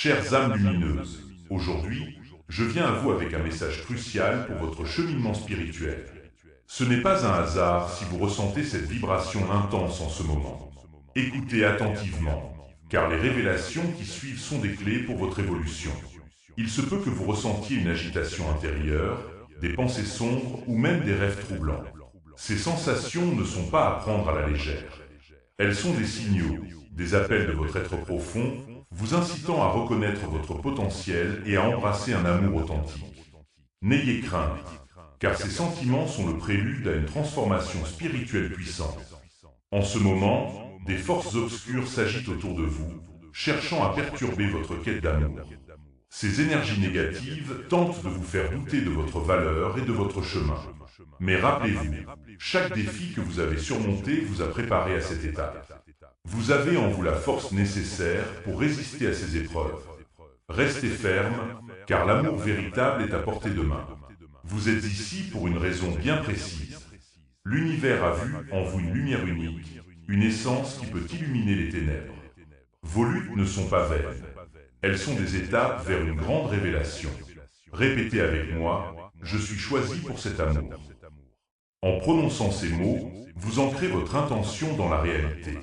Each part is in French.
Chères âmes lumineuses, aujourd'hui, je viens à vous avec un message crucial pour votre cheminement spirituel. Ce n'est pas un hasard si vous ressentez cette vibration intense en ce moment. Écoutez attentivement, car les révélations qui suivent sont des clés pour votre évolution. Il se peut que vous ressentiez une agitation intérieure, des pensées sombres ou même des rêves troublants. Ces sensations ne sont pas à prendre à la légère. Elles sont des signaux, des appels de votre être profond, vous incitant à reconnaître votre potentiel et à embrasser un amour authentique. N'ayez crainte, car ces sentiments sont le prélude à une transformation spirituelle puissante. En ce moment, des forces obscures s'agitent autour de vous, cherchant à perturber votre quête d'amour. Ces énergies négatives tentent de vous faire douter de votre valeur et de votre chemin. Mais rappelez-vous, chaque défi que vous avez surmonté vous a préparé à cette étape. Vous avez en vous la force nécessaire pour résister à ces épreuves. Restez ferme, car l'amour véritable est à portée de main. Vous êtes ici pour une raison bien précise. L'univers a vu en vous une lumière unique, une essence qui peut illuminer les ténèbres. Vos luttes ne sont pas vaines. Elles sont des étapes vers une grande révélation. Répétez avec moi, je suis choisi pour cet amour. En prononçant ces mots, vous ancrez votre intention dans la réalité.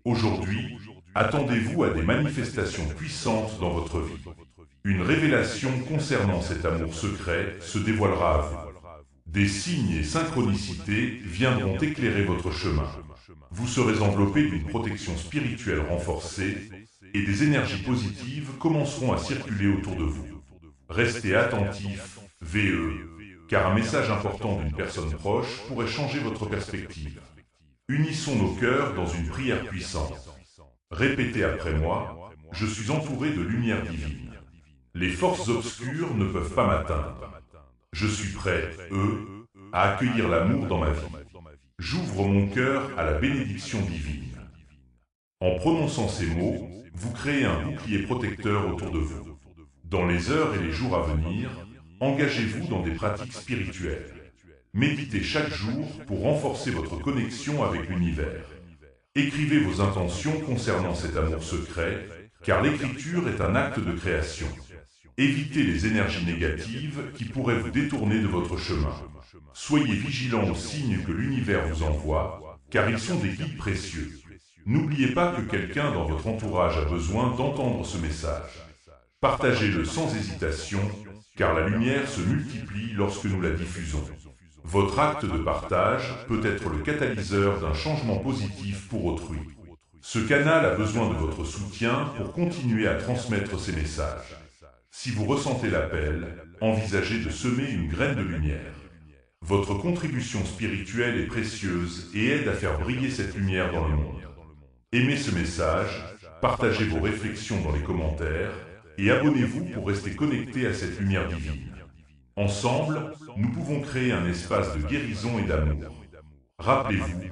Aujourd'hui, attendez-vous à des manifestations puissantes dans votre vie. Une révélation concernant cet amour secret se dévoilera à vous. Des signes et synchronicités viendront éclairer votre chemin. Vous serez enveloppé d'une protection spirituelle renforcée et des énergies positives commenceront à circuler autour de vous. Restez attentif, VE, car un message important d'une personne proche pourrait changer votre perspective. Unissons nos cœurs dans une prière puissante. Répétez après moi, je suis entouré de lumière divine. Les forces obscures ne peuvent pas m'atteindre. Je suis prêt, à accueillir l'amour dans ma vie. J'ouvre mon cœur à la bénédiction divine. En prononçant ces mots, vous créez un bouclier protecteur autour de vous. Dans les heures et les jours à venir, engagez-vous dans des pratiques spirituelles. Méditez chaque jour pour renforcer votre connexion avec l'univers. Écrivez vos intentions concernant cet amour secret, car l'écriture est un acte de création. Évitez les énergies négatives qui pourraient vous détourner de votre chemin. Soyez vigilants aux signes que l'univers vous envoie, car ils sont des guides précieux. N'oubliez pas que quelqu'un dans votre entourage a besoin d'entendre ce message. Partagez-le sans hésitation, car la lumière se multiplie lorsque nous la diffusons. Votre acte de partage peut être le catalyseur d'un changement positif pour autrui. Ce canal a besoin de votre soutien pour continuer à transmettre ces messages. Si vous ressentez l'appel, envisagez de semer une graine de lumière. Votre contribution spirituelle est précieuse et aide à faire briller cette lumière dans le monde. Aimez ce message, partagez vos réflexions dans les commentaires et abonnez-vous pour rester connecté à cette lumière divine. Ensemble, nous pouvons créer un espace de guérison et d'amour. Rappelez-vous,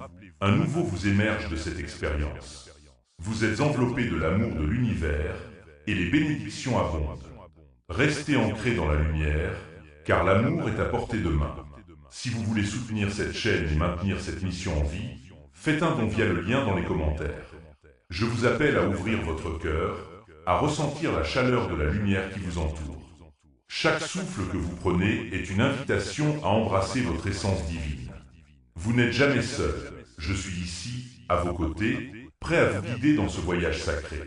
un nouveau vous émerge de cette expérience. Vous êtes enveloppé de l'amour de l'univers et les bénédictions abondent. Restez ancré dans la lumière, car l'amour est à portée de main. Si vous voulez soutenir cette chaîne et maintenir cette mission en vie, faites un don via le lien dans les commentaires. Je vous appelle à ouvrir votre cœur, à ressentir la chaleur de la lumière qui vous entoure. Chaque souffle que vous prenez est une invitation à embrasser votre essence divine. Vous n'êtes jamais seul, je suis ici, à vos côtés, prêt à vous guider dans ce voyage sacré.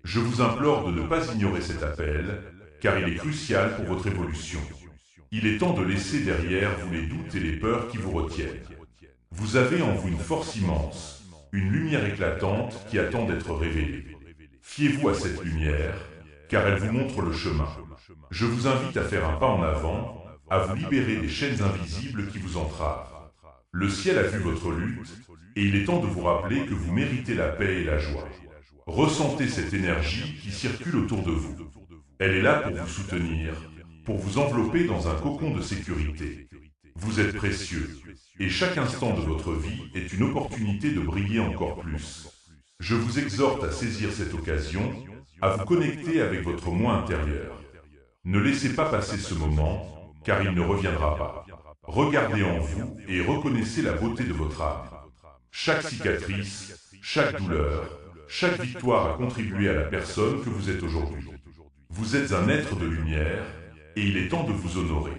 Je vous implore de ne pas ignorer cet appel, car il est crucial pour votre évolution. Il est temps de laisser derrière vous les doutes et les peurs qui vous retiennent. Vous avez en vous une force immense, une lumière éclatante qui attend d'être révélée. Fiez-vous à cette lumière, car elle vous montre le chemin. Je vous invite à faire un pas en avant, à vous libérer des chaînes invisibles qui vous entravent. Le ciel a vu votre lutte, et il est temps de vous rappeler que vous méritez la paix et la joie. Ressentez cette énergie qui circule autour de vous. Elle est là pour vous soutenir, pour vous envelopper dans un cocon de sécurité. Vous êtes précieux, et chaque instant de votre vie est une opportunité de briller encore plus. Je vous exhorte à saisir cette occasion, à vous connecter avec votre moi intérieur. Ne laissez pas passer ce moment, car il ne reviendra pas. Regardez en vous et reconnaissez la beauté de votre âme. Chaque cicatrice, chaque douleur, chaque victoire a contribué à la personne que vous êtes aujourd'hui. Vous êtes un être de lumière et il est temps de vous honorer.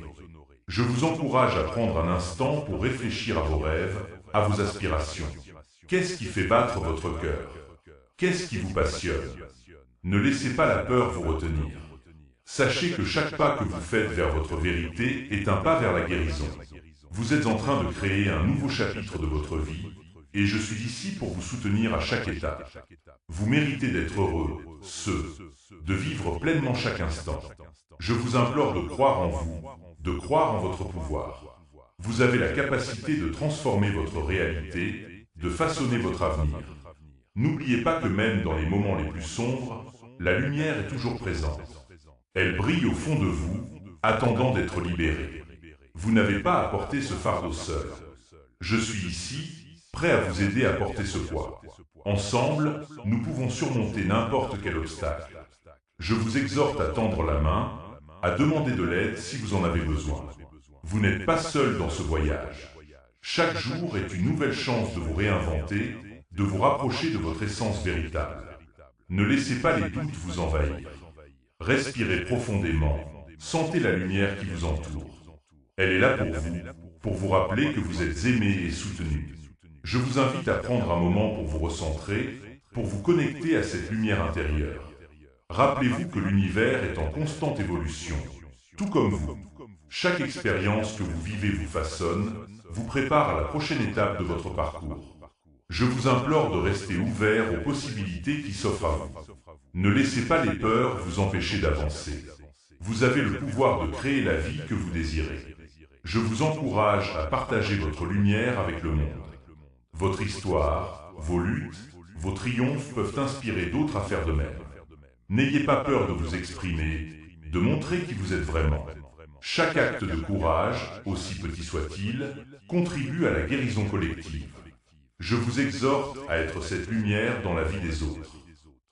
Je vous encourage à prendre un instant pour réfléchir à vos rêves, à vos aspirations. Qu'est-ce qui fait battre votre cœur? Qu'est-ce qui vous passionne? Ne laissez pas la peur vous retenir. Sachez que chaque pas que vous faites vers votre vérité est un pas vers la guérison. Vous êtes en train de créer un nouveau chapitre de votre vie, et je suis ici pour vous soutenir à chaque étape. Vous méritez d'être heureux, de vivre pleinement chaque instant. Je vous implore de croire en vous, de croire en votre pouvoir. Vous avez la capacité de transformer votre réalité, de façonner votre avenir. N'oubliez pas que même dans les moments les plus sombres, la lumière est toujours présente. Elle brille au fond de vous, attendant d'être libérée. Vous n'avez pas à porter ce fardeau seul. Je suis ici, prêt à vous aider à porter ce poids. Ensemble, nous pouvons surmonter n'importe quel obstacle. Je vous exhorte à tendre la main, à demander de l'aide si vous en avez besoin. Vous n'êtes pas seul dans ce voyage. Chaque jour est une nouvelle chance de vous réinventer, de vous rapprocher de votre essence véritable. Ne laissez pas les doutes vous envahir. Respirez profondément, sentez la lumière qui vous entoure. Elle est là pour vous rappeler que vous êtes aimé et soutenu. Je vous invite à prendre un moment pour vous recentrer, pour vous connecter à cette lumière intérieure. Rappelez-vous que l'univers est en constante évolution, tout comme vous. Chaque expérience que vous vivez vous façonne, vous prépare à la prochaine étape de votre parcours. Je vous implore de rester ouvert aux possibilités qui s'offrent à vous. Ne laissez pas les peurs vous empêcher d'avancer. Vous avez le pouvoir de créer la vie que vous désirez. Je vous encourage à partager votre lumière avec le monde. Votre histoire, vos luttes, vos triomphes peuvent inspirer d'autres à faire de même. N'ayez pas peur de vous exprimer, de montrer qui vous êtes vraiment. Chaque acte de courage, aussi petit soit-il, contribue à la guérison collective. Je vous exhorte à être cette lumière dans la vie des autres.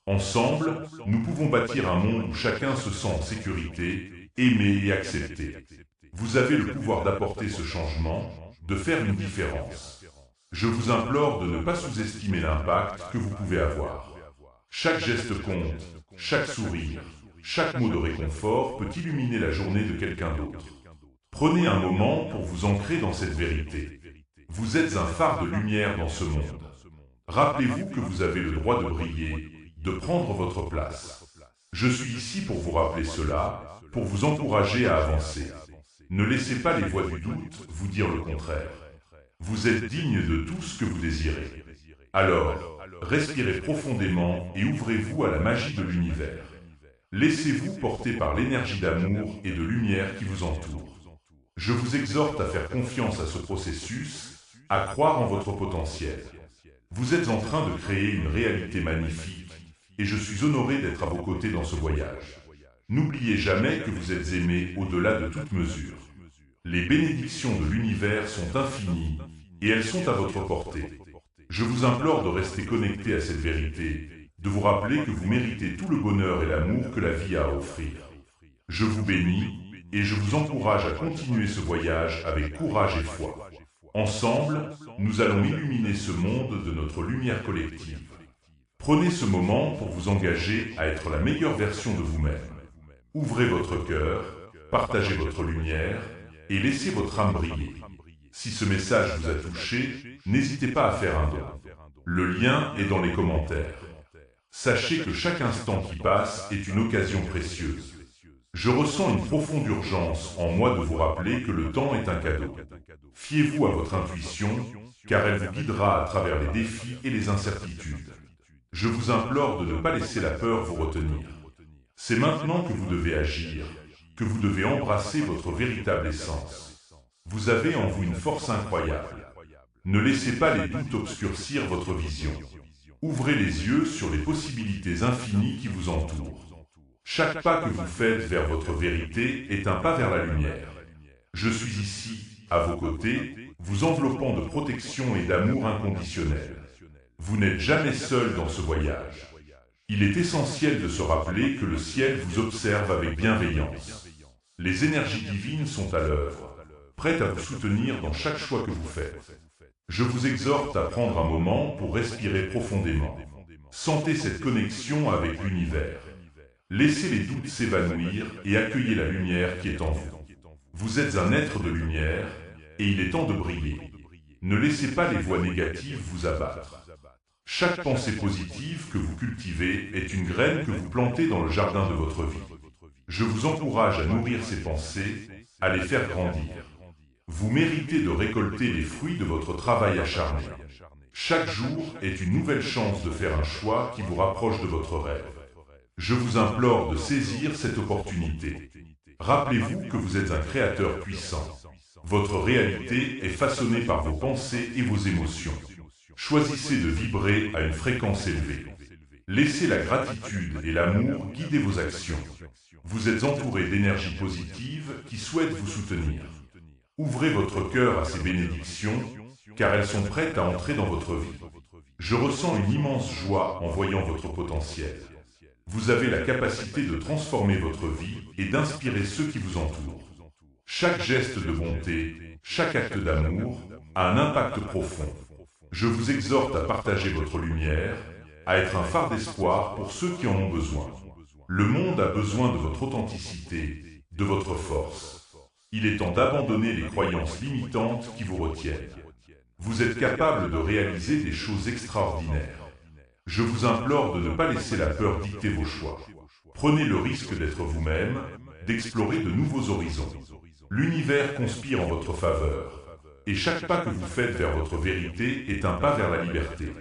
Ensemble, nous pouvons bâtir un monde où chacun se sent en sécurité, aimé et accepté. Vous avez le pouvoir d'apporter ce changement, de faire une différence. Je vous implore de ne pas sous-estimer l'impact que vous pouvez avoir. Chaque geste compte, chaque sourire, chaque mot de réconfort peut illuminer la journée de quelqu'un d'autre. Prenez un moment pour vous ancrer dans cette vérité. Vous êtes un phare de lumière dans ce monde. Rappelez-vous que vous avez le droit de briller, de prendre votre place. Je suis ici pour vous rappeler cela, pour vous encourager à avancer. Ne laissez pas les voix du doute vous dire le contraire. Vous êtes digne de tout ce que vous désirez. Alors, respirez profondément et ouvrez-vous à la magie de l'univers. Laissez-vous porter par l'énergie d'amour et de lumière qui vous entoure. Je vous exhorte à faire confiance à ce processus, à croire en votre potentiel. Vous êtes en train de créer une réalité magnifique et je suis honoré d'être à vos côtés dans ce voyage. N'oubliez jamais que vous êtes aimé au-delà de toute mesure. Les bénédictions de l'univers sont infinies et elles sont à votre portée. Je vous implore de rester connecté à cette vérité, de vous rappeler que vous méritez tout le bonheur et l'amour que la vie a à offrir. Je vous bénis et je vous encourage à continuer ce voyage avec courage et foi. Ensemble, nous allons illuminer ce monde de notre lumière collective. Prenez ce moment pour vous engager à être la meilleure version de vous-même. Ouvrez votre cœur, partagez votre lumière et laissez votre âme briller. Si ce message vous a touché, n'hésitez pas à faire un don. Le lien est dans les commentaires. Sachez que chaque instant qui passe est une occasion précieuse. Je ressens une profonde urgence en moi de vous rappeler que le temps est un cadeau. Fiez-vous à votre intuition, car elle vous guidera à travers les défis et les incertitudes. Je vous implore de ne pas laisser la peur vous retenir. C'est maintenant que vous devez agir, que vous devez embrasser votre véritable essence. Vous avez en vous une force incroyable. Ne laissez pas les doutes obscurcir votre vision. Ouvrez les yeux sur les possibilités infinies qui vous entourent. Chaque pas que vous faites vers votre vérité est un pas vers la lumière. Je suis ici, à vos côtés, vous enveloppant de protection et d'amour inconditionnel. Vous n'êtes jamais seul dans ce voyage. Il est essentiel de se rappeler que le ciel vous observe avec bienveillance. Les énergies divines sont à l'œuvre, prêtes à vous soutenir dans chaque choix que vous faites. Je vous exhorte à prendre un moment pour respirer profondément. Sentez cette connexion avec l'univers. Laissez les doutes s'évanouir et accueillez la lumière qui est en vous. Vous êtes un être de lumière et il est temps de briller. Ne laissez pas les voix négatives vous abattre. Chaque pensée positive que vous cultivez est une graine que vous plantez dans le jardin de votre vie. Je vous encourage à nourrir ces pensées, à les faire grandir. Vous méritez de récolter les fruits de votre travail acharné. Chaque jour est une nouvelle chance de faire un choix qui vous rapproche de votre rêve. Je vous implore de saisir cette opportunité. Rappelez-vous que vous êtes un créateur puissant. Votre réalité est façonnée par vos pensées et vos émotions. Choisissez de vibrer à une fréquence élevée. Laissez la gratitude et l'amour guider vos actions. Vous êtes entouré d'énergies positives qui souhaitent vous soutenir. Ouvrez votre cœur à ces bénédictions, car elles sont prêtes à entrer dans votre vie. Je ressens une immense joie en voyant votre potentiel. Vous avez la capacité de transformer votre vie et d'inspirer ceux qui vous entourent. Chaque geste de bonté, chaque acte d'amour a un impact profond. Je vous exhorte à partager votre lumière, à être un phare d'espoir pour ceux qui en ont besoin. Le monde a besoin de votre authenticité, de votre force. Il est temps d'abandonner les croyances limitantes qui vous retiennent. Vous êtes capable de réaliser des choses extraordinaires. Je vous implore de ne pas laisser la peur dicter vos choix. Prenez le risque d'être vous-même, d'explorer de nouveaux horizons. L'univers conspire en votre faveur, et chaque pas que vous faites vers votre vérité est un pas vers la liberté.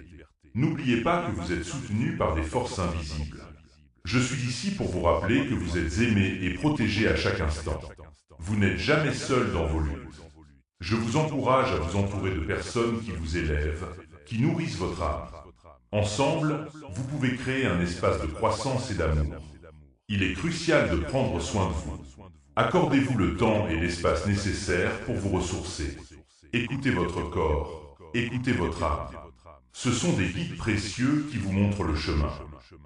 N'oubliez pas que vous êtes soutenu par des forces invisibles. Je suis ici pour vous rappeler que vous êtes aimé et protégé à chaque instant. Vous n'êtes jamais seul dans vos luttes. Je vous encourage à vous entourer de personnes qui vous élèvent, qui nourrissent votre âme. Ensemble, vous pouvez créer un espace de croissance et d'amour. Il est crucial de prendre soin de vous. Accordez-vous le temps et l'espace nécessaires pour vous ressourcer. Écoutez votre corps, écoutez votre âme. Ce sont des guides précieux qui vous montrent le chemin.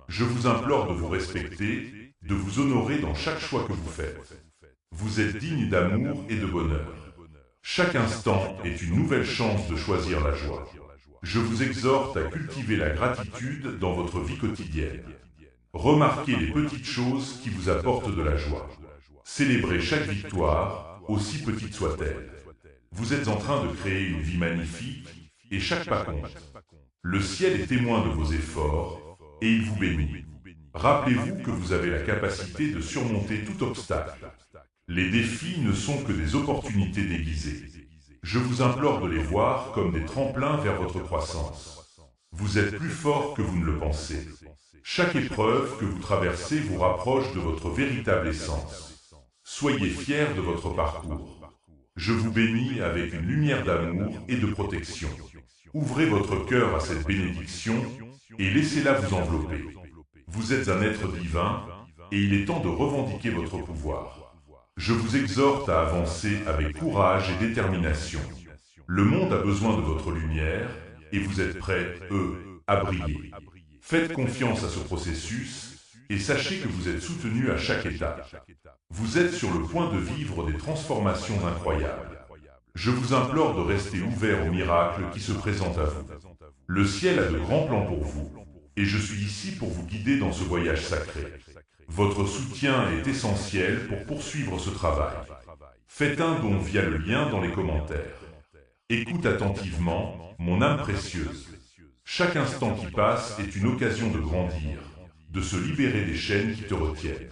Je vous implore de vous respecter, de vous honorer dans chaque choix que vous faites. Vous êtes digne d'amour et de bonheur. Chaque instant est une nouvelle chance de choisir la joie. Je vous exhorte à cultiver la gratitude dans votre vie quotidienne. Remarquez les petites choses qui vous apportent de la joie. Célébrez chaque victoire, aussi petite soit-elle. Vous êtes en train de créer une vie magnifique et chaque pas compte. Le ciel est témoin de vos efforts et il vous bénit. Rappelez-vous que vous avez la capacité de surmonter tout obstacle. Les défis ne sont que des opportunités déguisées. Je vous implore de les voir comme des tremplins vers votre croissance. Vous êtes plus fort que vous ne le pensez. Chaque épreuve que vous traversez vous rapproche de votre véritable essence. Soyez fiers de votre parcours. Je vous bénis avec une lumière d'amour et de protection. Ouvrez votre cœur à cette bénédiction et laissez-la vous envelopper. Vous êtes un être divin et il est temps de revendiquer votre pouvoir. Je vous exhorte à avancer avec courage et détermination. Le monde a besoin de votre lumière et vous êtes prêts, à briller. Faites confiance à ce processus et sachez que vous êtes soutenu à chaque étape. Vous êtes sur le point de vivre des transformations incroyables. Je vous implore de rester ouvert aux miracles qui se présentent à vous. Le ciel a de grands plans pour vous, et je suis ici pour vous guider dans ce voyage sacré. Votre soutien est essentiel pour poursuivre ce travail. Faites un don via le lien dans les commentaires. Écoute attentivement, mon âme précieuse. Chaque instant qui passe est une occasion de grandir, de se libérer des chaînes qui te retiennent.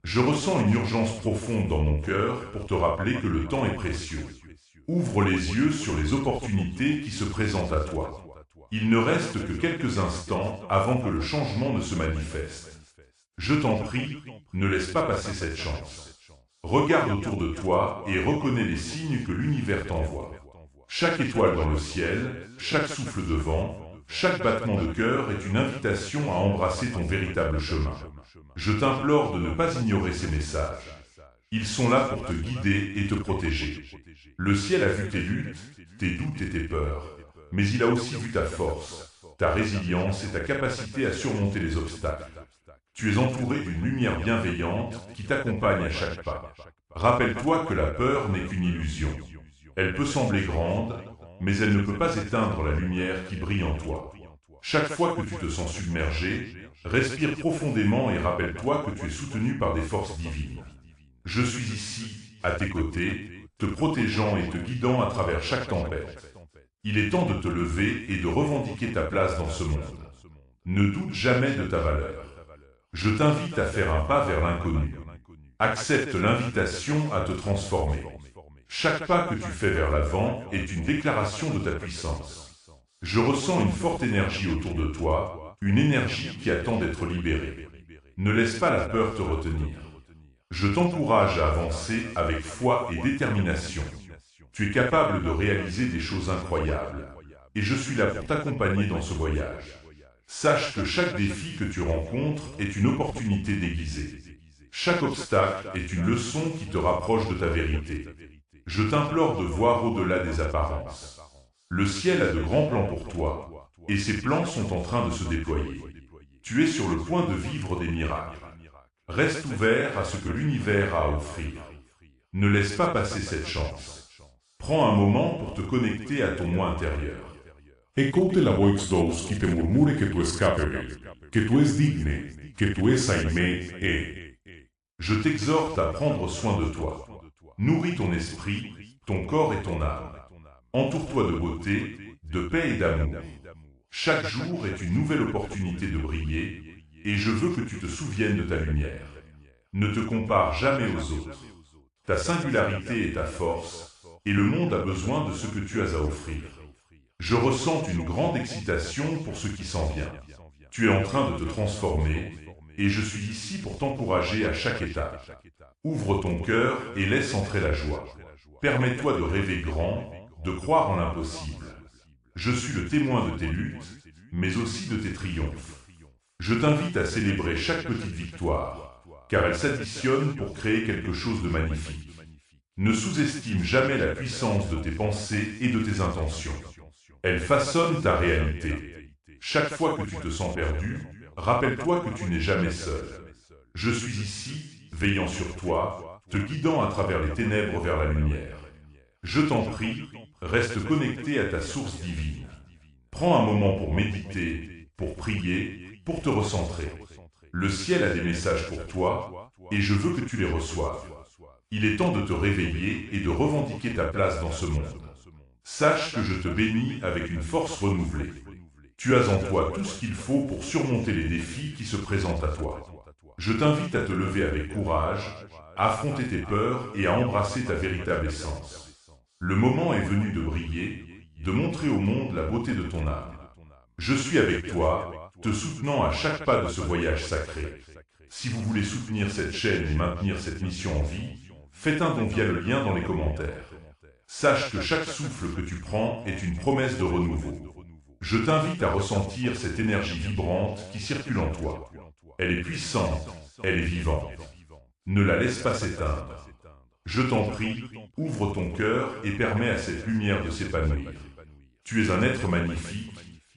Je ressens une urgence profonde dans mon cœur pour te rappeler que le temps est précieux. Ouvre les yeux sur les opportunités qui se présentent à toi. Il ne reste que quelques instants avant que le changement ne se manifeste. Je t'en prie, ne laisse pas passer cette chance. Regarde autour de toi et reconnais les signes que l'univers t'envoie. Chaque étoile dans le ciel, chaque souffle de vent, chaque battement de cœur est une invitation à embrasser ton véritable chemin. Je t'implore de ne pas ignorer ces messages. Ils sont là pour te guider et te protéger. Le ciel a vu tes luttes, tes doutes et tes peurs, mais il a aussi vu ta force, ta résilience et ta capacité à surmonter les obstacles. Tu es entouré d'une lumière bienveillante qui t'accompagne à chaque pas. Rappelle-toi que la peur n'est qu'une illusion. Elle peut sembler grande, mais elle ne peut pas éteindre la lumière qui brille en toi. Chaque fois que tu te sens submergé, respire profondément et rappelle-toi que tu es soutenu par des forces divines. Je suis ici, à tes côtés, te protégeant et te guidant à travers chaque tempête. Il est temps de te lever et de revendiquer ta place dans ce monde. Ne doute jamais de ta valeur. Je t'invite à faire un pas vers l'inconnu. Accepte l'invitation à te transformer. Chaque pas que tu fais vers l'avant est une déclaration de ta puissance. Je ressens une forte énergie autour de toi, une énergie qui attend d'être libérée. Ne laisse pas la peur te retenir. Je t'encourage à avancer avec foi et détermination. Tu es capable de réaliser des choses incroyables, et je suis là pour t'accompagner dans ce voyage. Sache que chaque défi que tu rencontres est une opportunité déguisée. Chaque obstacle est une leçon qui te rapproche de ta vérité. Je t'implore de voir au-delà des apparences. Le ciel a de grands plans pour toi, et ces plans sont en train de se déployer. Tu es sur le point de vivre des miracles. Reste ouvert à ce que l'univers a à offrir. Ne laisse pas passer cette chance. Prends un moment pour te connecter à ton moi intérieur. Écoute la voix douce qui te murmure que tu es capable, que tu es digne, que tu es aimé et... Je t'exhorte à prendre soin de toi. Nourris ton esprit, ton corps et ton âme. Entoure-toi de beauté, de paix et d'amour. Chaque jour est une nouvelle opportunité de briller, et je veux que tu te souviennes de ta lumière. Ne te compare jamais aux autres. Ta singularité est ta force, et le monde a besoin de ce que tu as à offrir. Je ressens une grande excitation pour ce qui s'en vient. Tu es en train de te transformer, et je suis ici pour t'encourager à chaque étape. Ouvre ton cœur et laisse entrer la joie. Permets-toi de rêver grand, de croire en l'impossible. Je suis le témoin de tes luttes, mais aussi de tes triomphes. Je t'invite à célébrer chaque petite victoire, car elle s'additionne pour créer quelque chose de magnifique. Ne sous-estime jamais la puissance de tes pensées et de tes intentions. Elles façonnent ta réalité. Chaque fois que tu te sens perdu, rappelle-toi que tu n'es jamais seul. Je suis ici, veillant sur toi, te guidant à travers les ténèbres vers la lumière. Je t'en prie, reste connecté à ta source divine. Prends un moment pour méditer, pour prier, pour te recentrer. Le ciel a des messages pour toi, et je veux que tu les reçoives. Il est temps de te réveiller et de revendiquer ta place dans ce monde. Sache que je te bénis avec une force renouvelée. Tu as en toi tout ce qu'il faut pour surmonter les défis qui se présentent à toi. Je t'invite à te lever avec courage, à affronter tes peurs et à embrasser ta véritable essence. Le moment est venu de briller, de montrer au monde la beauté de ton âme. Je suis avec toi, te soutenant à chaque pas de ce voyage sacré. Si vous voulez soutenir cette chaîne et maintenir cette mission en vie, faites un don via le lien dans les commentaires. Sache que chaque souffle que tu prends est une promesse de renouveau. Je t'invite à ressentir cette énergie vibrante qui circule en toi. Elle est puissante, elle est vivante. Ne la laisse pas s'éteindre. Je t'en prie, ouvre ton cœur et permets à cette lumière de s'épanouir. Tu es un être magnifique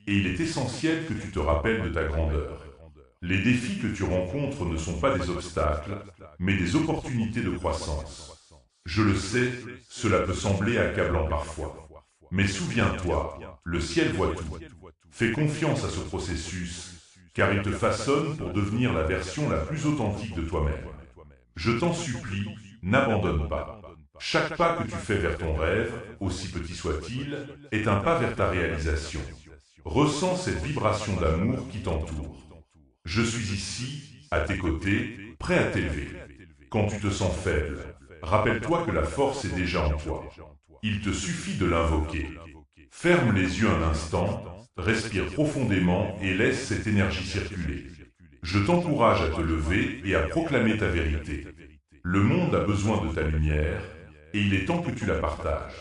et il est essentiel que tu te rappelles de ta grandeur. Les défis que tu rencontres ne sont pas des obstacles, mais des opportunités de croissance. Je le sais, cela peut sembler accablant parfois. Mais souviens-toi, le ciel voit tout. Fais confiance à ce processus, car il te façonne pour devenir la version la plus authentique de toi-même. Je t'en supplie, n'abandonne pas. Chaque pas que tu fais vers ton rêve, aussi petit soit-il, est un pas vers ta réalisation. Ressens cette vibration d'amour qui t'entoure. Je suis ici, à tes côtés, prêt à t'élever. Quand tu te sens faible, rappelle-toi que la force est déjà en toi. Il te suffit de l'invoquer. Ferme les yeux un instant, respire profondément et laisse cette énergie circuler. Je t'encourage à te lever et à proclamer ta vérité. Le monde a besoin de ta lumière et il est temps que tu la partages.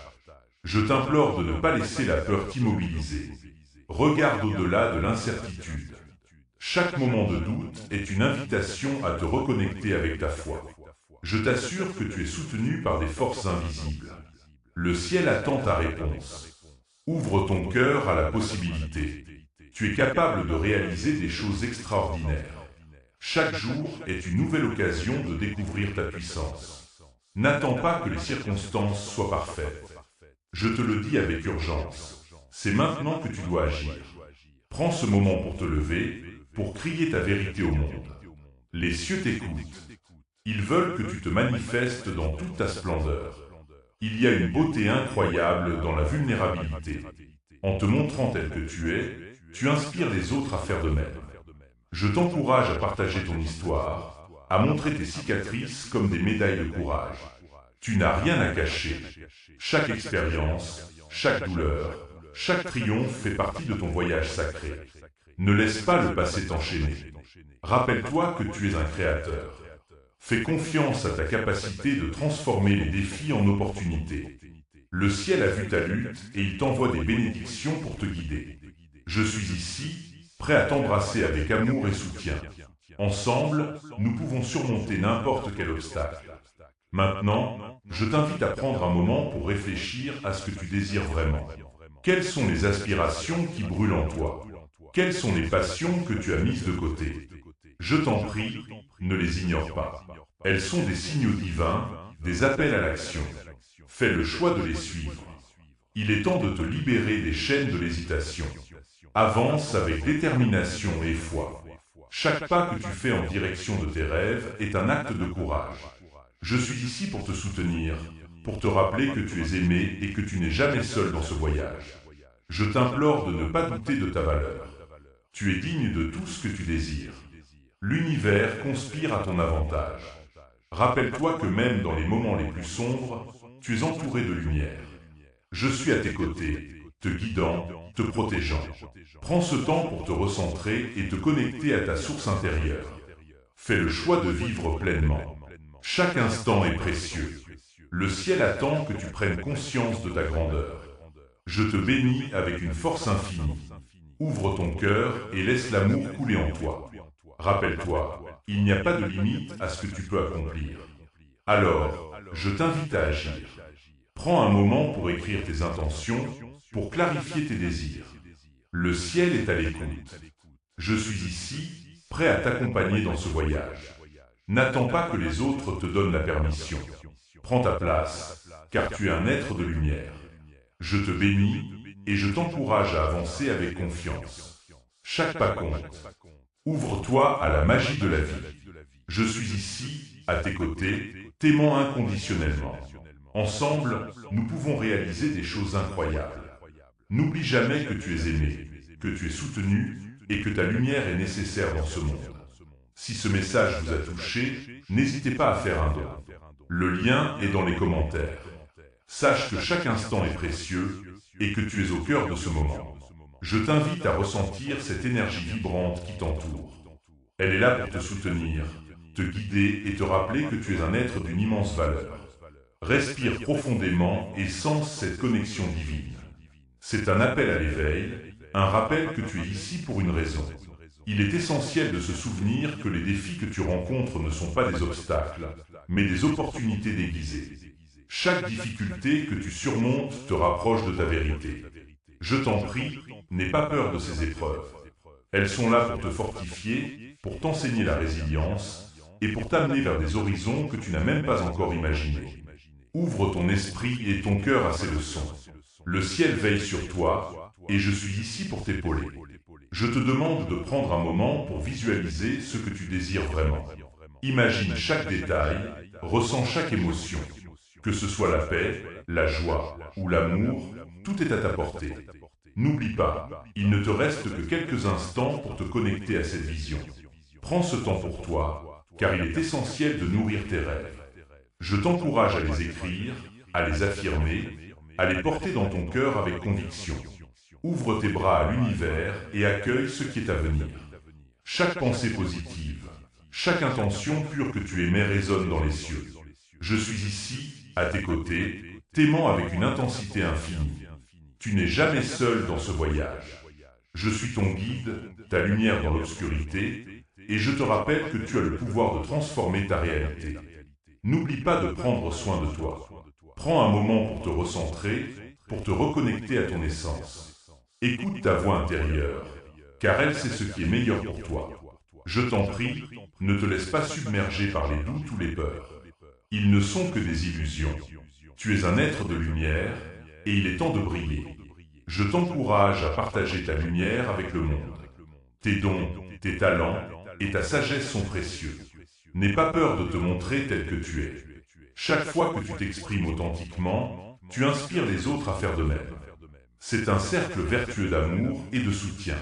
Je t'implore de ne pas laisser la peur t'immobiliser. Regarde au-delà de l'incertitude. Chaque moment de doute est une invitation à te reconnecter avec ta foi. Je t'assure que tu es soutenu par des forces invisibles. Le ciel attend ta réponse. Ouvre ton cœur à la possibilité. Tu es capable de réaliser des choses extraordinaires. Chaque jour est une nouvelle occasion de découvrir ta puissance. N'attends pas que les circonstances soient parfaites. Je te le dis avec urgence. C'est maintenant que tu dois agir. Prends ce moment pour te lever, pour crier ta vérité au monde. Les cieux t'écoutent. Ils veulent que tu te manifestes dans toute ta splendeur. Il y a une beauté incroyable dans la vulnérabilité. En te montrant tel que tu inspires les autres à faire de même. Je t'encourage à partager ton histoire, à montrer tes cicatrices comme des médailles de courage. Tu n'as rien à cacher. Chaque expérience, chaque douleur, chaque triomphe fait partie de ton voyage sacré. Ne laisse pas le passé t'enchaîner. Rappelle-toi que tu es un créateur. Fais confiance à ta capacité de transformer les défis en opportunités. Le ciel a vu ta lutte et il t'envoie des bénédictions pour te guider. Je suis ici, prêt à t'embrasser avec amour et soutien. Ensemble, nous pouvons surmonter n'importe quel obstacle. Maintenant, je t'invite à prendre un moment pour réfléchir à ce que tu désires vraiment. Quelles sont les aspirations qui brûlent en toi? Quelles sont les passions que tu as mises de côté? Je t'en prie, ne les ignore pas. Elles sont des signaux divins, des appels à l'action. Fais le choix de les suivre. Il est temps de te libérer des chaînes de l'hésitation. Avance avec détermination et foi. Chaque pas que tu fais en direction de tes rêves est un acte de courage. Je suis ici pour te soutenir, pour te rappeler que tu es aimé et que tu n'es jamais seul dans ce voyage. Je t'implore de ne pas douter de ta valeur. Tu es digne de tout ce que tu désires. L'univers conspire à ton avantage. Rappelle-toi que même dans les moments les plus sombres, tu es entouré de lumière. Je suis à tes côtés, te guidant, te protégeant. Prends ce temps pour te recentrer et te connecter à ta source intérieure. Fais le choix de vivre pleinement. Chaque instant est précieux. Le ciel attend que tu prennes conscience de ta grandeur. Je te bénis avec une force infinie. Ouvre ton cœur et laisse l'amour couler en toi. Rappelle-toi, il n'y a pas de limite à ce que tu peux accomplir. Alors, je t'invite à agir. Prends un moment pour écrire tes intentions, pour clarifier tes désirs. Le ciel est à l'écoute. Je suis ici, prêt à t'accompagner dans ce voyage. N'attends pas que les autres te donnent la permission. Prends ta place, car tu es un être de lumière. Je te bénis et je t'encourage à avancer avec confiance. Chaque pas compte. Ouvre-toi à la magie de la vie. Je suis ici, à tes côtés, t'aimant inconditionnellement. Ensemble, nous pouvons réaliser des choses incroyables. N'oublie jamais que tu es aimé, que tu es soutenu et que ta lumière est nécessaire dans ce monde. Si ce message vous a touché, n'hésitez pas à faire un don. Le lien est dans les commentaires. Sache que chaque instant est précieux et que tu es au cœur de ce moment. Je t'invite à ressentir cette énergie vibrante qui t'entoure. Elle est là pour te soutenir, te guider et te rappeler que tu es un être d'une immense valeur. Respire profondément et sens cette connexion divine. C'est un appel à l'éveil, un rappel que tu es ici pour une raison. Il est essentiel de se souvenir que les défis que tu rencontres ne sont pas des obstacles, mais des opportunités déguisées. Chaque difficulté que tu surmontes te rapproche de ta vérité. Je t'en prie, n'aie pas peur de ces épreuves. Elles sont là pour te fortifier, pour t'enseigner la résilience et pour t'amener vers des horizons que tu n'as même pas encore imaginés. Ouvre ton esprit et ton cœur à ces leçons. Le ciel veille sur toi et je suis ici pour t'épauler. Je te demande de prendre un moment pour visualiser ce que tu désires vraiment. Imagine chaque détail, ressens chaque émotion. Que ce soit la paix, la joie ou l'amour, tout est à ta portée. N'oublie pas, il ne te reste que quelques instants pour te connecter à cette vision. Prends ce temps pour toi, car il est essentiel de nourrir tes rêves. Je t'encourage à les écrire, à les affirmer, à les porter dans ton cœur avec conviction. Ouvre tes bras à l'univers et accueille ce qui est à venir. Chaque pensée positive, chaque intention pure que tu émets résonne dans les cieux. Je suis ici, à tes côtés, t'aimant avec une intensité infinie. Tu n'es jamais seul dans ce voyage. Je suis ton guide, ta lumière dans l'obscurité, et je te rappelle que tu as le pouvoir de transformer ta réalité. N'oublie pas de prendre soin de toi. Prends un moment pour te recentrer, pour te reconnecter à ton essence. Écoute ta voix intérieure, car elle sait ce qui est meilleur pour toi. Je t'en prie, ne te laisse pas submerger par les doutes ou les peurs. Ils ne sont que des illusions. Tu es un être de lumière, et il est temps de briller. Je t'encourage à partager ta lumière avec le monde. Tes dons, tes talents et ta sagesse sont précieux. N'aie pas peur de te montrer tel que tu es. Chaque fois que tu t'exprimes authentiquement, tu inspires les autres à faire de même. C'est un cercle vertueux d'amour et de soutien.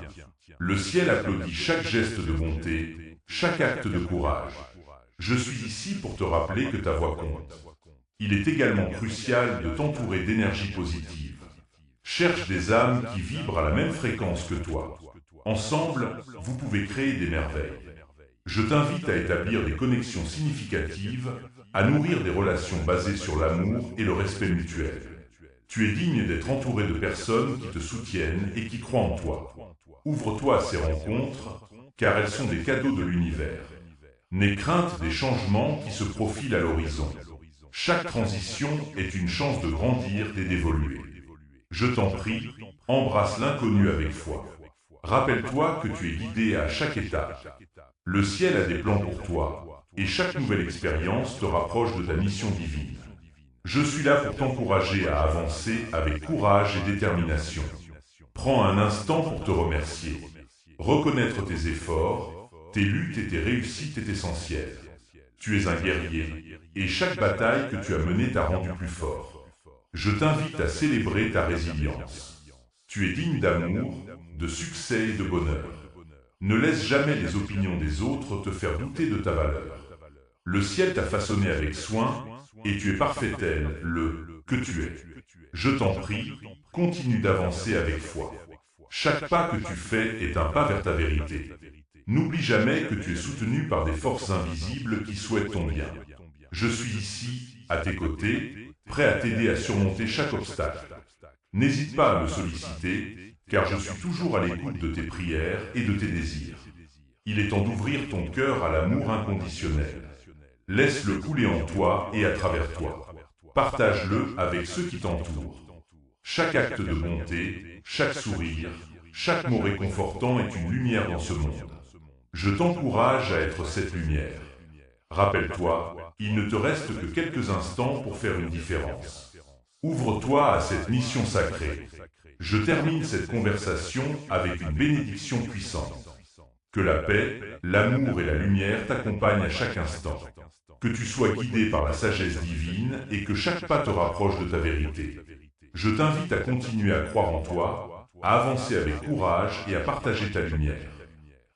Le ciel applaudit chaque geste de bonté, chaque acte de courage. Je suis ici pour te rappeler que ta voix compte. Il est également crucial de t'entourer d'énergie positive. Cherche des âmes qui vibrent à la même fréquence que toi. Ensemble, vous pouvez créer des merveilles. Je t'invite à établir des connexions significatives, à nourrir des relations basées sur l'amour et le respect mutuel. Tu es digne d'être entouré de personnes qui te soutiennent et qui croient en toi. Ouvre-toi à ces rencontres, car elles sont des cadeaux de l'univers. N'aie crainte des changements qui se profilent à l'horizon. Chaque transition est une chance de grandir et d'évoluer. Je t'en prie, embrasse l'inconnu avec foi. Rappelle-toi que tu es guidé à chaque étape. Le ciel a des plans pour toi, et chaque nouvelle expérience te rapproche de ta mission divine. Je suis là pour t'encourager à avancer avec courage et détermination. Prends un instant pour te remercier. Reconnaître tes efforts, tes luttes et tes réussites est essentiel. Tu es un guerrier, et chaque bataille que tu as menée t'a rendu plus fort. Je t'invite à célébrer ta résilience. Tu es digne d'amour, de succès et de bonheur. Ne laisse jamais les opinions des autres te faire douter de ta valeur. Le ciel t'a façonné avec soin, et tu es parfait tel, que tu es. Je t'en prie, continue d'avancer avec foi. Chaque pas que tu fais est un pas vers ta vérité. N'oublie jamais que tu es soutenu par des forces invisibles qui souhaitent ton bien. Je suis ici, à tes côtés, prêt à t'aider à surmonter chaque obstacle. N'hésite pas à me solliciter, car je suis toujours à l'écoute de tes prières et de tes désirs. Il est temps d'ouvrir ton cœur à l'amour inconditionnel. Laisse-le couler en toi et à travers toi. Partage-le avec ceux qui t'entourent. Chaque acte de bonté, chaque sourire, chaque mot réconfortant est une lumière dans ce monde. Je t'encourage à être cette lumière. Rappelle-toi, il ne te reste que quelques instants pour faire une différence. Ouvre-toi à cette mission sacrée. Je termine cette conversation avec une bénédiction puissante. Que la paix, l'amour et la lumière t'accompagnent à chaque instant. Que tu sois guidé par la sagesse divine et que chaque pas te rapproche de ta vérité. Je t'invite à continuer à croire en toi, à avancer avec courage et à partager ta lumière.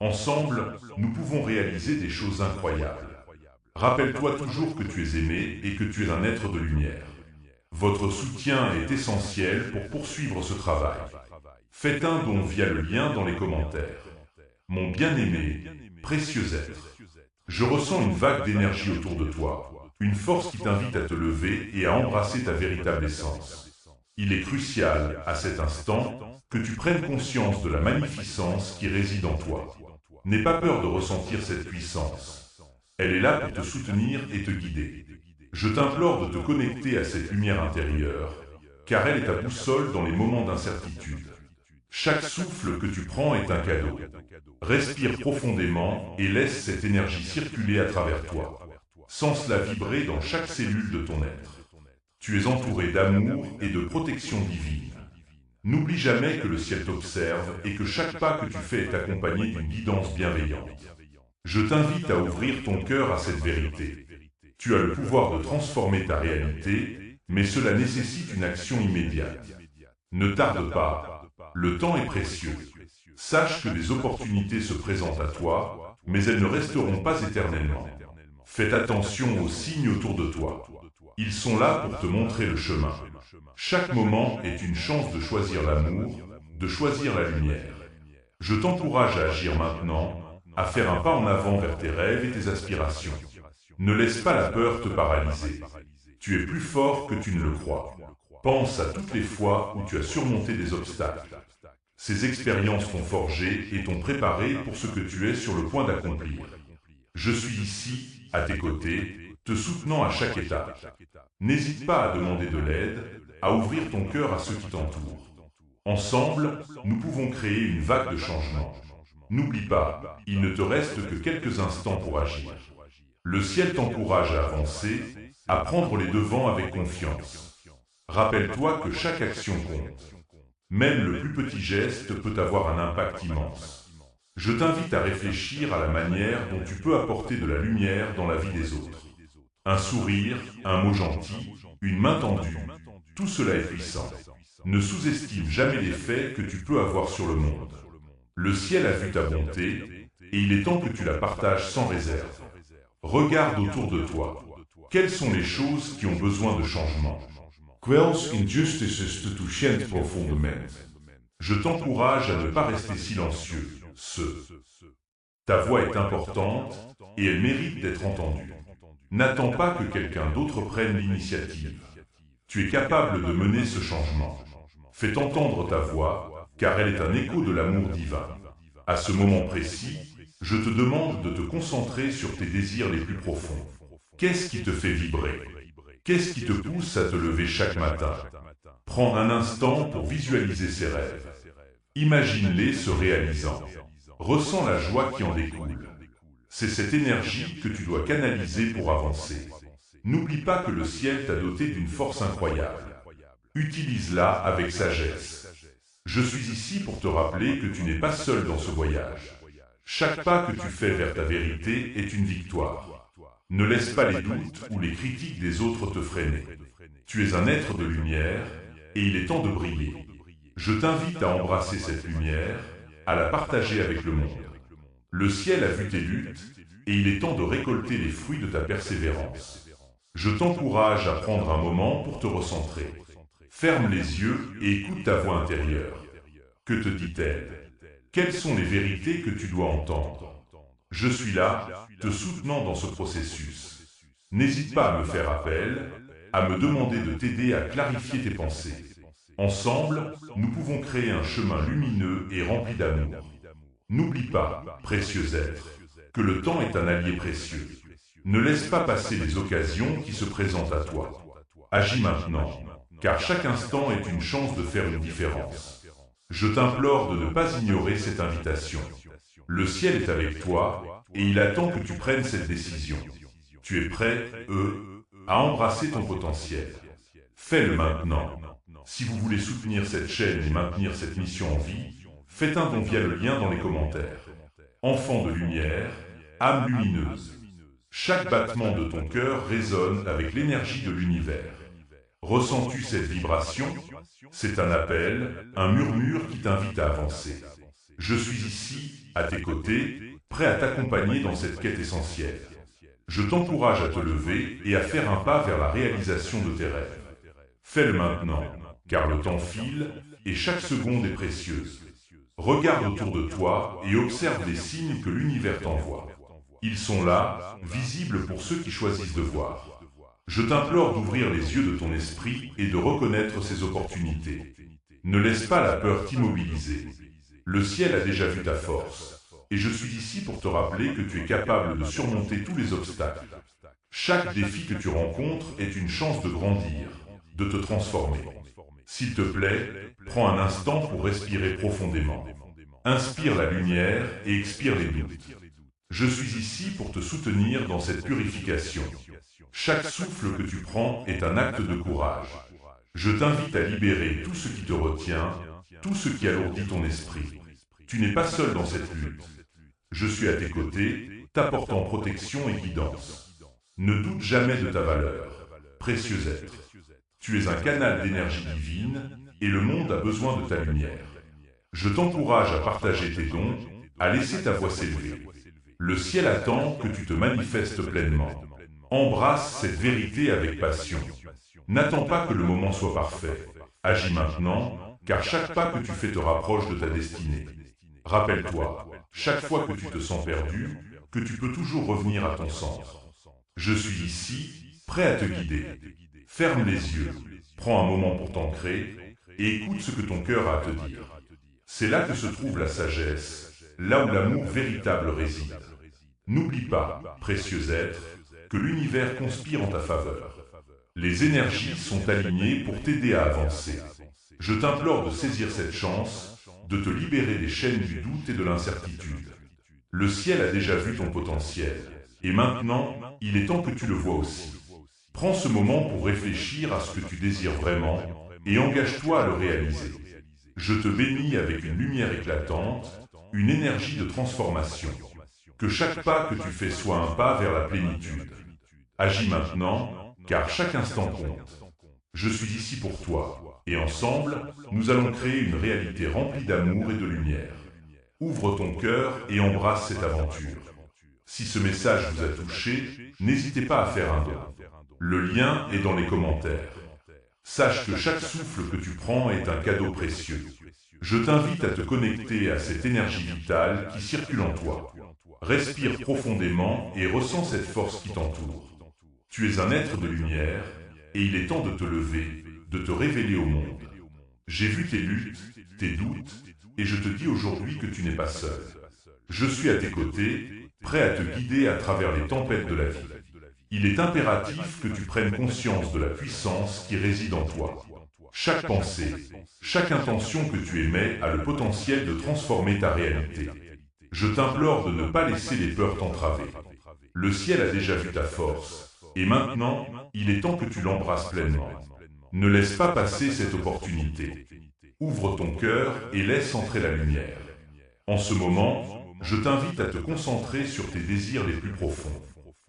Ensemble, nous pouvons réaliser des choses incroyables. Rappelle-toi toujours que tu es aimé et que tu es un être de lumière. Votre soutien est essentiel pour poursuivre ce travail. Faites un don via le lien dans les commentaires. Mon bien-aimé, précieux être, je ressens une vague d'énergie autour de toi, une force qui t'invite à te lever et à embrasser ta véritable essence. Il est crucial, à cet instant, que tu prennes conscience de la magnificence qui réside en toi. N'aie pas peur de ressentir cette puissance. Elle est là pour te soutenir et te guider. Je t'implore de te connecter à cette lumière intérieure, car elle est ta boussole dans les moments d'incertitude. Chaque souffle que tu prends est un cadeau. Respire profondément et laisse cette énergie circuler à travers toi. Sens-la vibrer dans chaque cellule de ton être. Tu es entouré d'amour et de protection divine. N'oublie jamais que le ciel t'observe et que chaque pas que tu fais est accompagné d'une guidance bienveillante. Je t'invite à ouvrir ton cœur à cette vérité. Tu as le pouvoir de transformer ta réalité, mais cela nécessite une action immédiate. Ne tarde pas, le temps est précieux. Sache que des opportunités se présentent à toi, mais elles ne resteront pas éternellement. Faites attention aux signes autour de toi. Ils sont là pour te montrer le chemin. Chaque moment est une chance de choisir l'amour, de choisir la lumière. Je t'encourage à agir maintenant, à faire un pas en avant vers tes rêves et tes aspirations. Ne laisse pas la peur te paralyser. Tu es plus fort que tu ne le crois. Pense à toutes les fois où tu as surmonté des obstacles. Ces expériences t'ont forgé et t'ont préparé pour ce que tu es sur le point d'accomplir. Je suis ici, à tes côtés, te soutenant à chaque étape. N'hésite pas à demander de l'aide, à ouvrir ton cœur à ceux qui t'entourent. Ensemble, nous pouvons créer une vague de changement. N'oublie pas, il ne te reste que quelques instants pour agir. Le ciel t'encourage à avancer, à prendre les devants avec confiance. Rappelle-toi que chaque action compte. Même le plus petit geste peut avoir un impact immense. Je t'invite à réfléchir à la manière dont tu peux apporter de la lumière dans la vie des autres. Un sourire, un mot gentil, une main tendue, tout cela est puissant. Ne sous-estime jamais l'effet que tu peux avoir sur le monde. Le ciel a vu ta bonté, et il est temps que tu la partages sans réserve. Regarde autour de toi. Quelles sont les choses qui ont besoin de changement? Quelles injustices te touchent profondément? Je t'encourage à ne pas rester silencieux. Ta voix est importante et elle mérite d'être entendue. N'attends pas que quelqu'un d'autre prenne l'initiative. Tu es capable de mener ce changement. Fais entendre ta voix, car elle est un écho de l'amour divin. À ce moment précis, je te demande de te concentrer sur tes désirs les plus profonds. Qu'est-ce qui te fait vibrer? Qu'est-ce qui te pousse à te lever chaque matin? Prends un instant pour visualiser ces rêves. Imagine-les se réalisant. Ressens la joie qui en découle. C'est cette énergie que tu dois canaliser pour avancer. N'oublie pas que le ciel t'a doté d'une force incroyable. Utilise-la avec sagesse. Je suis ici pour te rappeler que tu n'es pas seul dans ce voyage. Chaque pas que tu fais vers ta vérité est une victoire. Ne laisse pas les doutes ou les critiques des autres te freiner. Tu es un être de lumière et il est temps de briller. Je t'invite à embrasser cette lumière, à la partager avec le monde. Le ciel a vu tes luttes et il est temps de récolter les fruits de ta persévérance. Je t'encourage à prendre un moment pour te recentrer. Ferme les yeux et écoute ta voix intérieure. Que te dit-elle? Quelles sont les vérités que tu dois entendre? Je suis là, te soutenant dans ce processus. N'hésite pas à me faire appel, à me demander de t'aider à clarifier tes pensées. Ensemble, nous pouvons créer un chemin lumineux et rempli d'amour. N'oublie pas, précieux être, que le temps est un allié précieux. Ne laisse pas passer les occasions qui se présentent à toi. Agis maintenant, car chaque instant est une chance de faire une différence. Je t'implore de ne pas ignorer cette invitation. Le ciel est avec toi et il attend que tu prennes cette décision. Tu es prêt, à embrasser ton potentiel. Fais-le maintenant. Si vous voulez soutenir cette chaîne et maintenir cette mission en vie, faites un don via le lien dans les commentaires. Enfant de lumière, âme lumineuse. Chaque battement de ton cœur résonne avec l'énergie de l'univers. Ressens-tu cette vibration? C'est un appel, un murmure qui t'invite à avancer. Je suis ici, à tes côtés, prêt à t'accompagner dans cette quête essentielle. Je t'encourage à te lever et à faire un pas vers la réalisation de tes rêves. Fais-le maintenant, car le temps file et chaque seconde est précieuse. Regarde autour de toi et observe les signes que l'univers t'envoie. Ils sont là, visibles pour ceux qui choisissent de voir. Je t'implore d'ouvrir les yeux de ton esprit et de reconnaître ces opportunités. Ne laisse pas la peur t'immobiliser. Le ciel a déjà vu ta force, et je suis ici pour te rappeler que tu es capable de surmonter tous les obstacles. Chaque défi que tu rencontres est une chance de grandir, de te transformer. S'il te plaît, prends un instant pour respirer profondément. Inspire la lumière et expire les doutes. Je suis ici pour te soutenir dans cette purification. Chaque souffle que tu prends est un acte de courage. Je t'invite à libérer tout ce qui te retient, tout ce qui alourdit ton esprit. Tu n'es pas seul dans cette lutte. Je suis à tes côtés, t'apportant protection et guidance. Ne doute jamais de ta valeur, précieux être. Tu es un canal d'énergie divine et le monde a besoin de ta lumière. Je t'encourage à partager tes dons, à laisser ta voix s'élever. Le ciel attend que tu te manifestes pleinement. Embrasse cette vérité avec passion. N'attends pas que le moment soit parfait. Agis maintenant, car chaque pas que tu fais te rapproche de ta destinée. Rappelle-toi, chaque fois que tu te sens perdu, que tu peux toujours revenir à ton centre. Je suis ici, prêt à te guider. Ferme les yeux, prends un moment pour t'ancrer et écoute ce que ton cœur a à te dire. C'est là que se trouve la sagesse, là où l'amour véritable réside. N'oublie pas, précieux être, que l'univers conspire en ta faveur. Les énergies sont alignées pour t'aider à avancer. Je t'implore de saisir cette chance, de te libérer des chaînes du doute et de l'incertitude. Le ciel a déjà vu ton potentiel, et maintenant, il est temps que tu le vois aussi. Prends ce moment pour réfléchir à ce que tu désires vraiment, et engage-toi à le réaliser. Je te bénis avec une lumière éclatante, une énergie de transformation. Que chaque pas que tu fais soit un pas vers la plénitude. Agis maintenant, car chaque instant compte. Je suis ici pour toi, et ensemble, nous allons créer une réalité remplie d'amour et de lumière. Ouvre ton cœur et embrasse cette aventure. Si ce message vous a touché, n'hésitez pas à faire un don. Le lien est dans les commentaires. Sache que chaque souffle que tu prends est un cadeau précieux. Je t'invite à te connecter à cette énergie vitale qui circule en toi. Respire profondément et ressens cette force qui t'entoure. Tu es un être de lumière, et il est temps de te lever, de te révéler au monde. J'ai vu tes luttes, tes doutes, et je te dis aujourd'hui que tu n'es pas seul. Je suis à tes côtés, prêt à te guider à travers les tempêtes de la vie. Il est impératif que tu prennes conscience de la puissance qui réside en toi. Chaque pensée, chaque intention que tu émets a le potentiel de transformer ta réalité. Je t'implore de ne pas laisser les peurs t'entraver. Le ciel a déjà vu ta force, et maintenant, il est temps que tu l'embrasses pleinement. Ne laisse pas passer cette opportunité. Ouvre ton cœur et laisse entrer la lumière. En ce moment, je t'invite à te concentrer sur tes désirs les plus profonds.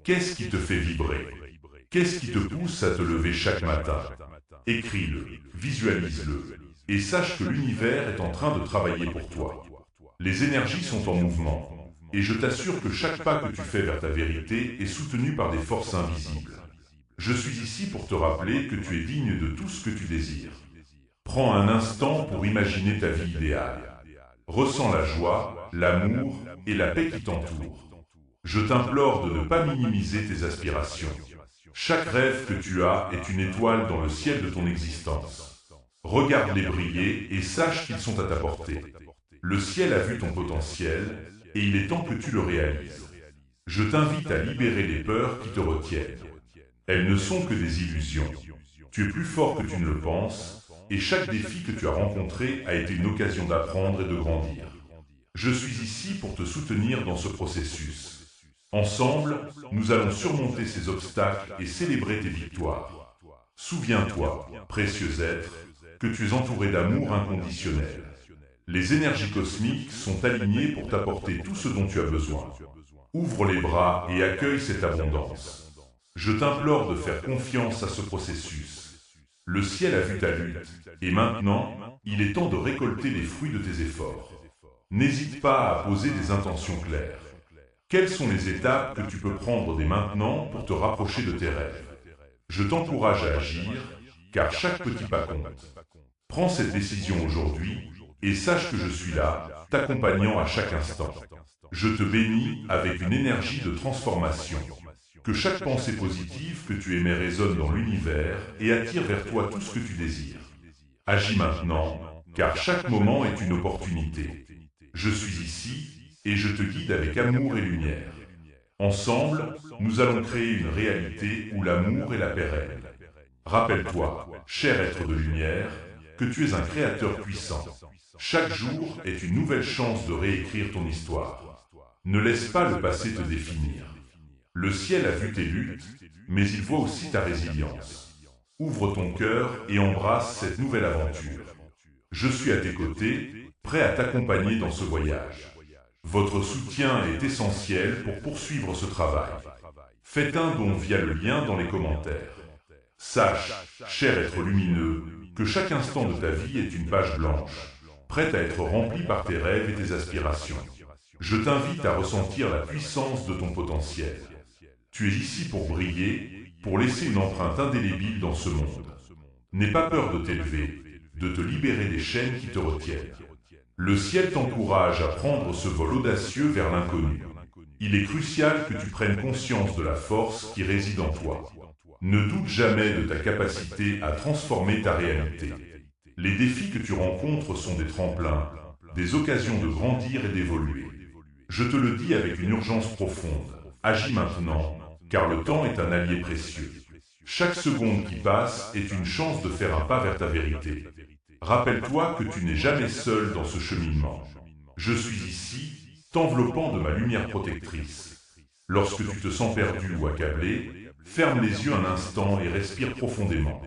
Qu'est-ce qui te fait vibrer? Qu'est-ce qui te pousse à te lever chaque matin? Écris-le, visualise-le, et sache que l'univers est en train de travailler pour toi. Les énergies sont en mouvement, et je t'assure que chaque pas que tu fais vers ta vérité est soutenu par des forces invisibles. Je suis ici pour te rappeler que tu es digne de tout ce que tu désires. Prends un instant pour imaginer ta vie idéale. Ressens la joie, l'amour et la paix qui t'entourent. Je t'implore de ne pas minimiser tes aspirations. Chaque rêve que tu as est une étoile dans le ciel de ton existence. Regarde-les briller et sache qu'ils sont à ta portée. Le ciel a vu ton potentiel et il est temps que tu le réalises. Je t'invite à libérer les peurs qui te retiennent. Elles ne sont que des illusions. Tu es plus fort que tu ne le penses et chaque défi que tu as rencontré a été une occasion d'apprendre et de grandir. Je suis ici pour te soutenir dans ce processus. Ensemble, nous allons surmonter ces obstacles et célébrer tes victoires. Souviens-toi, précieux être, que tu es entouré d'amour inconditionnel. Les énergies cosmiques sont alignées pour t'apporter tout ce dont tu as besoin. Ouvre les bras et accueille cette abondance. Je t'implore de faire confiance à ce processus. Le ciel a vu ta lutte, et maintenant, il est temps de récolter les fruits de tes efforts. N'hésite pas à poser des intentions claires. Quelles sont les étapes que tu peux prendre dès maintenant pour te rapprocher de tes rêves? Je t'encourage à agir, car chaque petit pas compte. Prends cette décision aujourd'hui et sache que je suis là, t'accompagnant à chaque instant. Je te bénis avec une énergie de transformation. Que chaque pensée positive que tu émets résonne dans l'univers et attire vers toi tout ce que tu désires. Agis maintenant, car chaque moment est une opportunité. Je suis ici et je te guide avec amour et lumière. Ensemble, nous allons créer une réalité où l'amour est la paix règne. Rappelle-toi, cher être de lumière, que tu es un créateur puissant. Chaque jour est une nouvelle chance de réécrire ton histoire. Ne laisse pas le passé te définir. Le ciel a vu tes luttes, mais il voit aussi ta résilience. Ouvre ton cœur et embrasse cette nouvelle aventure. Je suis à tes côtés, prêt à t'accompagner dans ce voyage. Votre soutien est essentiel pour poursuivre ce travail. Faites un don via le lien dans les commentaires. Sache, cher être lumineux, que chaque instant de ta vie est une page blanche, prête à être remplie par tes rêves et tes aspirations. Je t'invite à ressentir la puissance de ton potentiel. Tu es ici pour briller, pour laisser une empreinte indélébile dans ce monde. N'aie pas peur de t'élever, de te libérer des chaînes qui te retiennent. Le ciel t'encourage à prendre ce vol audacieux vers l'inconnu. Il est crucial que tu prennes conscience de la force qui réside en toi. Ne doute jamais de ta capacité à transformer ta réalité. Les défis que tu rencontres sont des tremplins, des occasions de grandir et d'évoluer. Je te le dis avec une urgence profonde. Agis maintenant, car le temps est un allié précieux. Chaque seconde qui passe est une chance de faire un pas vers ta vérité. Rappelle-toi que tu n'es jamais seul dans ce cheminement. Je suis ici, t'enveloppant de ma lumière protectrice. Lorsque tu te sens perdu ou accablé, ferme les yeux un instant et respire profondément.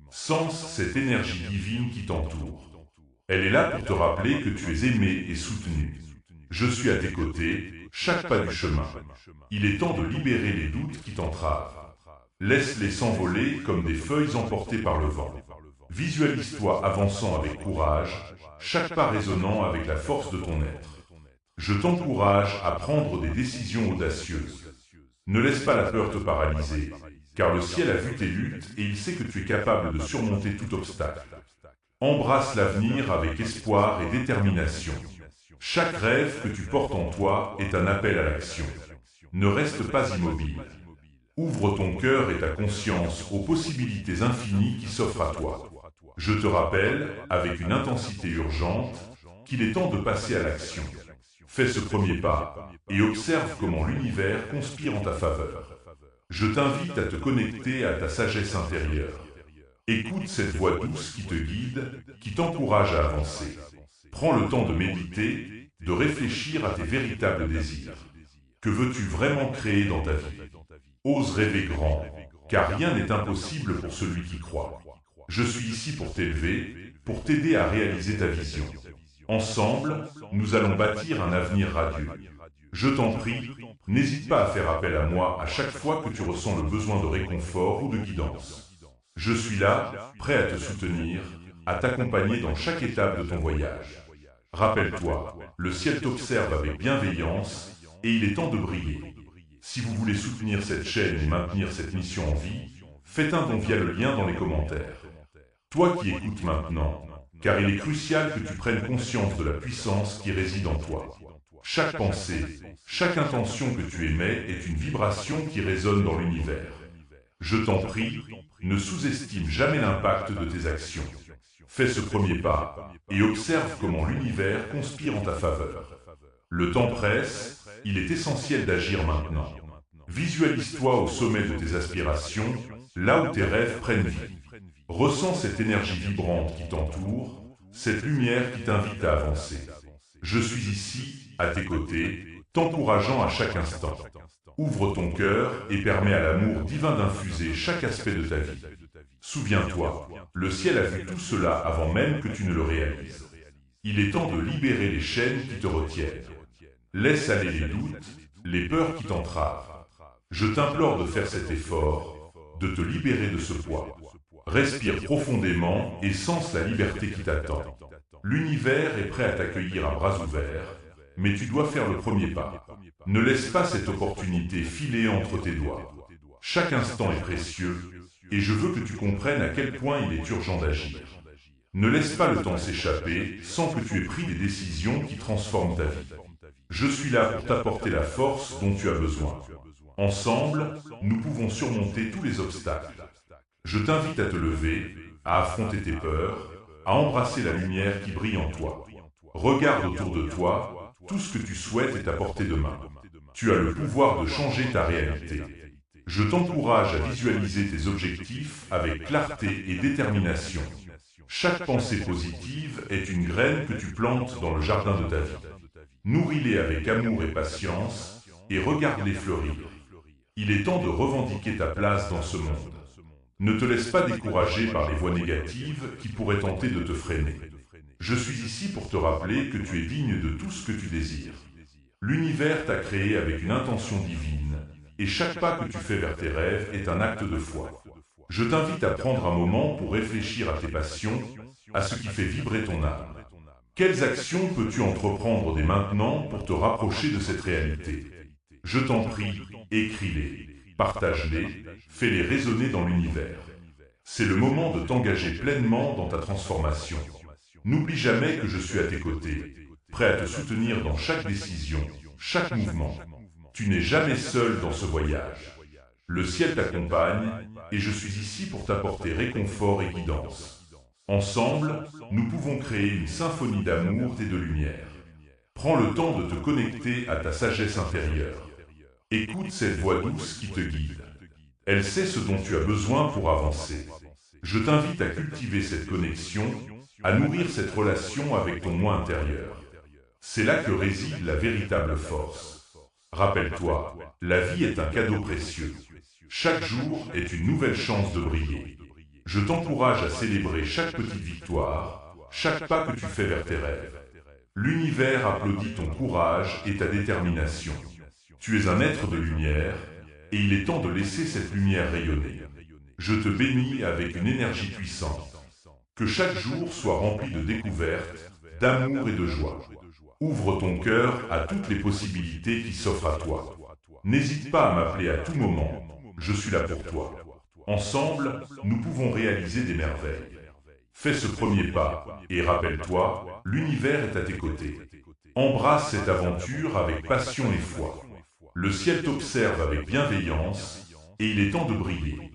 Sens cette énergie divine qui t'entoure. Elle est là pour te rappeler que tu es aimé et soutenu. Je suis à tes côtés, chaque pas du chemin. Il est temps de libérer les doutes qui t'entravent. Laisse-les s'envoler comme des feuilles emportées par le vent. Visualise-toi avançant avec courage, chaque pas résonnant avec la force de ton être. Je t'encourage à prendre des décisions audacieuses. Ne laisse pas la peur te paralyser, car le ciel a vu tes luttes et il sait que tu es capable de surmonter tout obstacle. Embrasse l'avenir avec espoir et détermination. Chaque rêve que tu portes en toi est un appel à l'action. Ne reste pas immobile. Ouvre ton cœur et ta conscience aux possibilités infinies qui s'offrent à toi. Je te rappelle, avec une intensité urgente, qu'il est temps de passer à l'action. Fais ce premier pas et observe comment l'univers conspire en ta faveur. Je t'invite à te connecter à ta sagesse intérieure. Écoute cette voix douce qui te guide, qui t'encourage à avancer. Prends le temps de méditer, de réfléchir à tes véritables désirs. Que veux-tu vraiment créer dans ta vie? Ose rêver grand, car rien n'est impossible pour celui qui croit. Je suis ici pour t'élever, pour t'aider à réaliser ta vision. Ensemble, nous allons bâtir un avenir radieux. Je t'en prie, n'hésite pas à faire appel à moi à chaque fois que tu ressens le besoin de réconfort ou de guidance. Je suis là, prêt à te soutenir, à t'accompagner dans chaque étape de ton voyage. Rappelle-toi, le ciel t'observe avec bienveillance et il est temps de briller. Si vous voulez soutenir cette chaîne et maintenir cette mission en vie, faites un don via le lien dans les commentaires. Toi qui écoutes maintenant, car il est crucial que tu prennes conscience de la puissance qui réside en toi. Chaque pensée, chaque intention que tu émets est une vibration qui résonne dans l'univers. Je t'en prie, ne sous-estime jamais l'impact de tes actions. Fais ce premier pas et observe comment l'univers conspire en ta faveur. Le temps presse, il est essentiel d'agir maintenant. Visualise-toi au sommet de tes aspirations, là où tes rêves prennent vie. Ressens cette énergie vibrante qui t'entoure, cette lumière qui t'invite à avancer. Je suis ici, à tes côtés, t'encourageant à chaque instant. Ouvre ton cœur et permets à l'amour divin d'infuser chaque aspect de ta vie. Souviens-toi, le ciel a vu tout cela avant même que tu ne le réalises. Il est temps de libérer les chaînes qui te retiennent. Laisse aller les doutes, les peurs qui t'entravent. Je t'implore de faire cet effort, de te libérer de ce poids. Respire profondément et sens la liberté qui t'attend. L'univers est prêt à t'accueillir à bras ouverts, mais tu dois faire le premier pas. Ne laisse pas cette opportunité filer entre tes doigts. Chaque instant est précieux, et je veux que tu comprennes à quel point il est urgent d'agir. Ne laisse pas le temps s'échapper sans que tu aies pris des décisions qui transforment ta vie. Je suis là pour t'apporter la force dont tu as besoin. Ensemble, nous pouvons surmonter tous les obstacles. Je t'invite à te lever, à affronter tes peurs, à embrasser la lumière qui brille en toi. Regarde autour de toi, tout ce que tu souhaites est à portée de main. Tu as le pouvoir de changer ta réalité. Je t'encourage à visualiser tes objectifs avec clarté et détermination. Chaque pensée positive est une graine que tu plantes dans le jardin de ta vie. Nourris-les avec amour et patience et regarde-les fleurir. Il est temps de revendiquer ta place dans ce monde. Ne te laisse pas décourager par les voix négatives qui pourraient tenter de te freiner. Je suis ici pour te rappeler que tu es digne de tout ce que tu désires. L'univers t'a créé avec une intention divine, et chaque pas que tu fais vers tes rêves est un acte de foi. Je t'invite à prendre un moment pour réfléchir à tes passions, à ce qui fait vibrer ton âme. Quelles actions peux-tu entreprendre dès maintenant pour te rapprocher de cette réalité? Je t'en prie, écris-les, partage-les, fais-les résonner dans l'univers. C'est le moment de t'engager pleinement dans ta transformation. N'oublie jamais que je suis à tes côtés, prêt à te soutenir dans chaque décision, chaque mouvement. Tu n'es jamais seul dans ce voyage. Le ciel t'accompagne et je suis ici pour t'apporter réconfort et guidance. Ensemble, nous pouvons créer une symphonie d'amour et de lumière. Prends le temps de te connecter à ta sagesse intérieure. Écoute cette voix douce qui te guide. Elle sait ce dont tu as besoin pour avancer. Je t'invite à cultiver cette connexion, à nourrir cette relation avec ton moi intérieur. C'est là que réside la véritable force. Rappelle-toi, la vie est un cadeau précieux. Chaque jour est une nouvelle chance de briller. Je t'encourage à célébrer chaque petite victoire, chaque pas que tu fais vers tes rêves. L'univers applaudit ton courage et ta détermination. Tu es un être de lumière, et il est temps de laisser cette lumière rayonner. Je te bénis avec une énergie puissante. Que chaque jour soit rempli de découvertes, d'amour et de joie. Ouvre ton cœur à toutes les possibilités qui s'offrent à toi. N'hésite pas à m'appeler à tout moment, je suis là pour toi. Ensemble, nous pouvons réaliser des merveilles. Fais ce premier pas, et rappelle-toi, l'univers est à tes côtés. Embrasse cette aventure avec passion et foi. Le ciel t'observe avec bienveillance, et il est temps de briller.